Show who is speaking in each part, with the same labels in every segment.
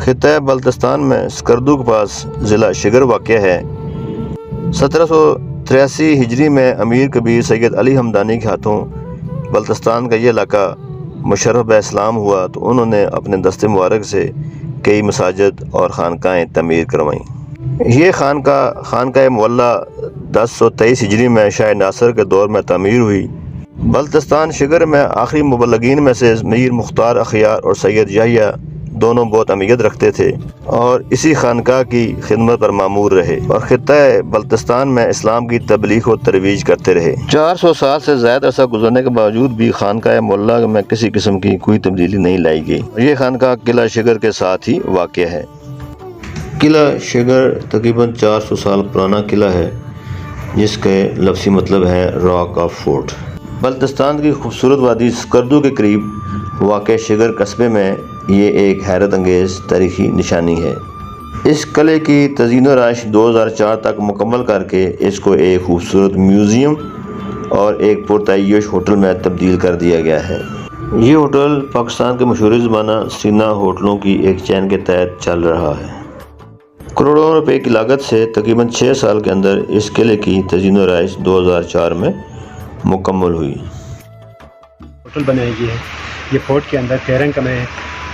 Speaker 1: खित्ता बल्तिस्तान में स्कर्दू के पास ज़िला शिगर वाक़या है। 1783 हिजरी में अमीर कबीर सैयद अली हमदानी के हाथों बल्तिस्तान का ये इलाका मुशर्रफ इस्लाम हुआ तो उन्होंने अपने दस्ते मुबारक से कई मसाजिद और खानकाएँ तमीर करवाईं। ये खानका मुअल्ला 1023 हिजरी में शाह नासिर के दौर में तमीर हुई। बल्तिस्तान शिगर में आखिरी मुबल्लिगीन में से मीर मुख्तार अखियार और सैयद याहिया दोनों बहुत अहमियत रखते थे और इसी खानका की खिदमत पर मामूर रहे और खित्ता बल्तिस्तान में इस्लाम की तबलीग और तरवीज करते रहे। 400 साल से ज़्यादा अरसा गुजरने के बावजूद भी खानका मुअल्ला में किसी किस्म की कोई तब्दीली नहीं लाई गई। ये खानका किला शिगर के साथ ही वाक़या है। किला शिगर तकरीबन 400 साल पुराना किला है जिसके लफ्ज़ी मतलब है रॉक ऑफ फोर्ट। बल्तिस्तान की खूबसूरत वादी स्कर्दू के करीब वाक़ शिगर कस्बे में ये एक हैरत अंगेज़ तारीख़ी निशानी है। इस किले की तज़ीन और आश 2004 तक मुकम्मल करके इसको एक खूबसूरत म्यूज़ियम और एक पुरताइश होटल में तब्दील कर दिया गया है। ये होटल पाकिस्तान के मशहूर ज़माना सीना होटलों की एक चैन के तहत चल रहा है। करोड़ों रुपए की लागत से तकरीबन 6 साल के अंदर इस किले की तज़ीन और आश 2004 में मुकम्मल हुई।
Speaker 2: होटल बनाई गई है। ये फोर्ट के अंदर 13 कमरे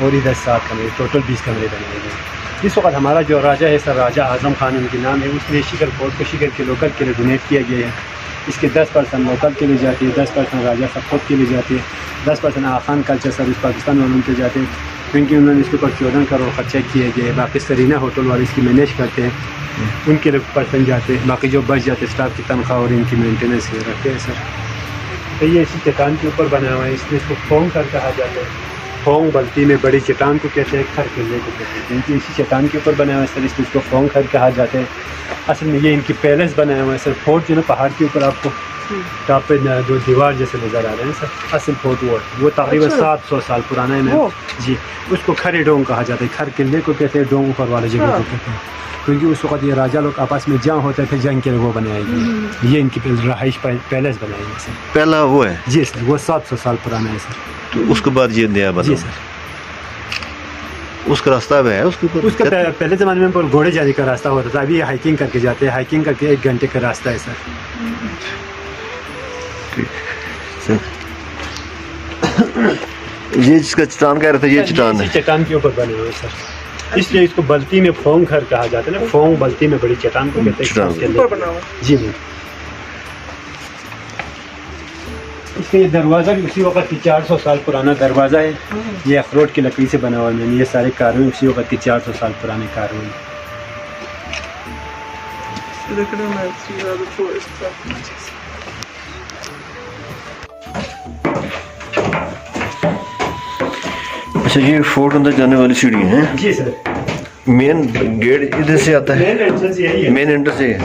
Speaker 2: और इधर 7 कमरे, टोटल 20 कमरे बनाए गए। इस वक्त हमारा जो राजा है सर राजा आज़म खान उनके नाम है, उसने शिगर फोर्ट को शिगर के लोकल के लिए डोनेट किया गया है। इसके 10% लोकल के लिए जाती है, 10% राजा सपोर्ट के लिए जाती है, 10% आखान कल्चर सर्विस पाकिस्तान वालों के जाते हैं क्योंकि उन्होंने इसके ऊपर 14 करोड़ खर्चा किए गए। बाकी सरीना होटल वाले इसकी मैनेज करते हैं, उनके लिए पर्सन जाते हैं, बाकी जो बच जाते स्टाफ की तनख्वाह और इनकी मेंटेनेंस रखते हैं सर। तो ये इसी चट्टान के ऊपर बना हुआ है, इसलिए इसको फोंग कर कहा जाता है। फोंग बल्ती में बड़ी चट्टान को कहते हैं, खर किले को कहते हैं, क्योंकि इसी चट्टान के ऊपर बना हुआ है सर, इसलिए इसको फोंग खर कहा जाता है। असल में ये इनकी पैलेस बनाया हुआ है सर। फोर्ट जो है पहाड़ के ऊपर आपको टॉप पे दो दीवार जैसे नज़र आ रहे हैं सर। असल फोर्ट वो तकरीबन 700 साल पुराना है जी। उसको खरे डोंग कहा जाता है, खर किले को कहते हैं, डोंग ऊपर वाले जगह को कहते हैं, क्योंकि उस वक्त ये राजा लोग आपस में जंग होते थे, जंग के लिए वो बनाए गए। ये इनकी रहाइश पैलेस बनाई है सर।
Speaker 1: पहला वो है
Speaker 2: जी सर, वो 700 साल पुराना है सर।
Speaker 1: तो उसके बाद ये नया बना।
Speaker 2: जी सर,
Speaker 1: उसका रास्ता भी है उसके ऊपर।
Speaker 2: उसका पहले ज़माने में घोड़े जाने का रास्ता होता था, अभी ये हाइकिंग करके जाते हैं। हाइकिंग करके 1 घंटे का रास्ता है सर।
Speaker 1: ये जिसका चट्टान कह रहे थे, ये चट्टान है,
Speaker 2: चट्टान के ऊपर बने हुए सर, इसलिए इसको बल्ती में फोंग घर कहा जाता है ना। फोंग बल्ती में बड़ी चट्टान को कहते हैं जी। इसमें ये दरवाज़ा भी उसी वक्त की 400 साल पुराना दरवाज़ा है। ये अखरोट की लकड़ी से बना हुआ है। ये सारे कारवें उसी वक्त की 400 साल पुराने कारवें।
Speaker 1: अच्छा, ये फोर्ट अंदर जाने वाली सीढ़ी है
Speaker 2: जी सर।
Speaker 1: मेन गेट इधर से आता है,
Speaker 2: मेन एंट्रेंस यही है,
Speaker 1: मेन एंट्रेंस से है।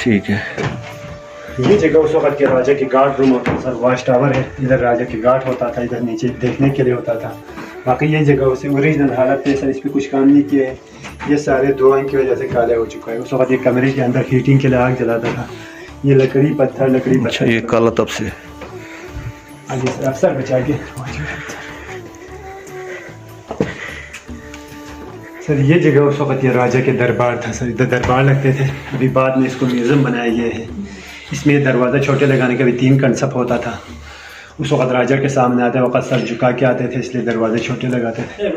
Speaker 1: ठीक है।
Speaker 2: ये जगह उस वक्त के राजा के गार्ड रूम होता था सर। वॉच टावर है, इधर राजा के गार्ड होता था, इधर नीचे देखने के लिए होता था। बाकी ये जगह उसे ओरिजिनल हालत है सर, इस पर कुछ काम नहीं किया है। ये सारे धुआं की वजह से काले हो चुका है। उस वक्त ये कमरे के अंदर हीटिंग के लिए आग जलाता था। ये लकड़ी पत्थर
Speaker 1: अच्छा, ये काला तब से
Speaker 2: अफसर बचा के सर। ये जगह उस वक्त ये राजा के दरबार था सर, इधर दरबार लगते थे। अभी बाद में इसको म्यूज़ियम बनाया गया है। इसमें दरवाज़ा छोटे लगाने का भी 3 कंसेप्ट होता था। उस वक्त राजा के सामने आते वक्त सर झुका के आते थे, इसलिए दरवाजे छोटे लगाते थे।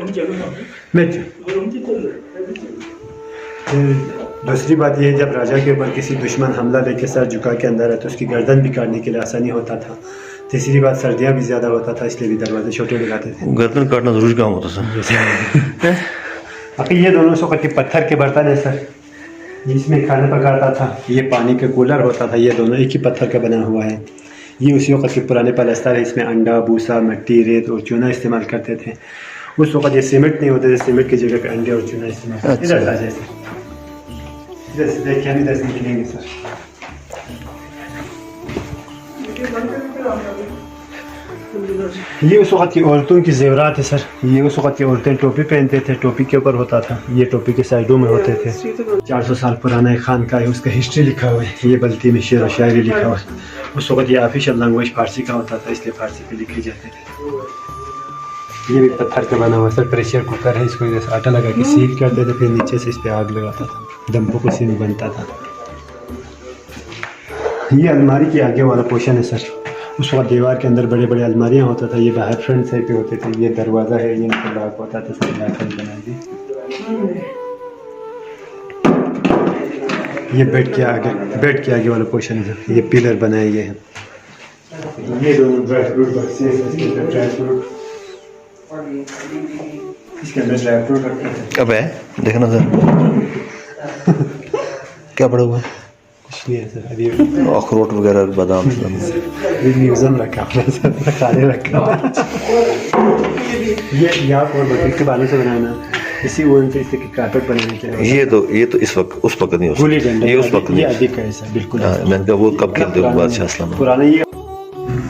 Speaker 2: दूसरी बात यह है, जब राजा के ऊपर किसी दुश्मन हमला लेके सर झुका के अंदर है तो उसकी गर्दन भी काटने के लिए आसानी होता था। तीसरी बात, सर्दियाँ भी ज़्यादा होता था, इसलिए भी दरवाजे छोटे लगाते थे।
Speaker 1: गर्दन काटना ज़रूरी काम होता था।
Speaker 2: बाकी ये दोनों सौ के पत्थर के बर्तन है सर, जिसमें खाना पकाता था। ये पानी का कूलर होता था। ये दोनों एक ही पत्थर का बना हुआ है। ये उसी वक्त के पुराने पलस्तर है। इसमें अंडा, भूसा, मिट्टी, रेत और चूना इस्तेमाल करते थे। उस वक्त ये सीमेंट नहीं होते थे, सीमेंट की जगह पे अंडे और चूना इस्तेमाल करते थे। इधर आ जाए सर, इधर से देखिए, हम इधर से निकलेंगे सर। ये उस वक्त की औरतों की जेवरात है सर। ये उस वक्त की औरतें टोपी पहनते थे, टोपी के ऊपर होता था, ये टोपी के साइडों में होते थे। 400 साल पुराना एक खानका है, उसका हिस्ट्री लिखा हुआ है। ये बल्ती में शेर व शायरी लिखा हुआ है। उस वक्त ये ऑफिशियल लैंग्वेज फारसी का होता था, इसलिए फारसी पे लिखे जाते थे। ये भी पत्थर का बना हुआ सर प्रेशर कुकर है, इसको इधर से आटा लगा के सील करते थे, फिर नीचे से इस पर आग लगाता था, दम्पो को सील बनता था। ये अलमारी के आगे वाला पोर्शन है सर। उस वक्त दीवार के अंदर बड़े बड़े अलमारियाँ होता था, ये बाहर फ्रंट साइड पे होते थे। ये दरवाज़ा है, ये लॉक होता था सर, लॉक बना दी। ये बेड के आगे वाला पोर्शन है सर, ये पिलर बनाए गए हैं। ये दोनों ड्राई फ्रूट बक्से हैं, इसके अंदर ड्राई फ्रूट, इसके अंदर ड्राई फ्रूट रखते हैं।
Speaker 1: अब है देखना सर क्या पड़ा हुआ है?
Speaker 2: कुछ नहीं है सर, अभी
Speaker 1: अखरोट वगैरह बादाम
Speaker 2: म्यूजियम रखा हुआ है सर, खाने रखा हुआ है। ये यहाँ और बकरी के बालों से बनाना, इसी वजह से इसके कारपेट बनाने के लिए।
Speaker 1: ये तो इस वक्त उस वक्त नहीं हो
Speaker 2: गुली
Speaker 1: सकता,
Speaker 2: डंडा
Speaker 1: ये उस वक्त
Speaker 2: ये
Speaker 1: नहीं।
Speaker 2: अधिक है सर, बिल्कुल।
Speaker 1: मैंने कहा वो कब खेलते हो बादशाह अस्लम।
Speaker 2: पुराना ये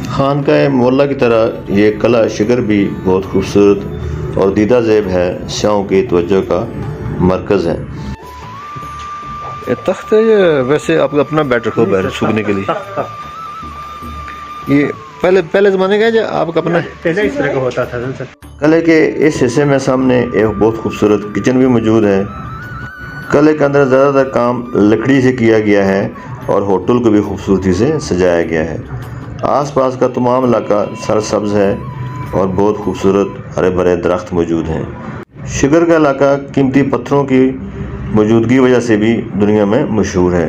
Speaker 1: खानकाह मोहल्ला की तरह ये कला शिगर भी बहुत खूबसूरत और दीदा ज़ेब है, शाहों की तवज्जो का मरकज़ है। ये तख्त है, ये वैसे आप अपना बेड रखो बैठ सूखने के लिए। ये पहले ज़माने का है, आपका अपना
Speaker 2: पहले इस तरह का होता था सर।
Speaker 1: कले के इस हिस्से में सामने एक बहुत खूबसूरत किचन भी मौजूद है। कले के अंदर ज़्यादातर काम लकड़ी से किया गया है और होटल को भी खूबसूरती से सजाया गया है। आसपास का तमाम इलाका सरसब्ज है और बहुत खूबसूरत हरे भरे दरख्त मौजूद हैं। शिगर का इलाका कीमती पत्थरों की मौजूदगी वजह से भी दुनिया में मशहूर है।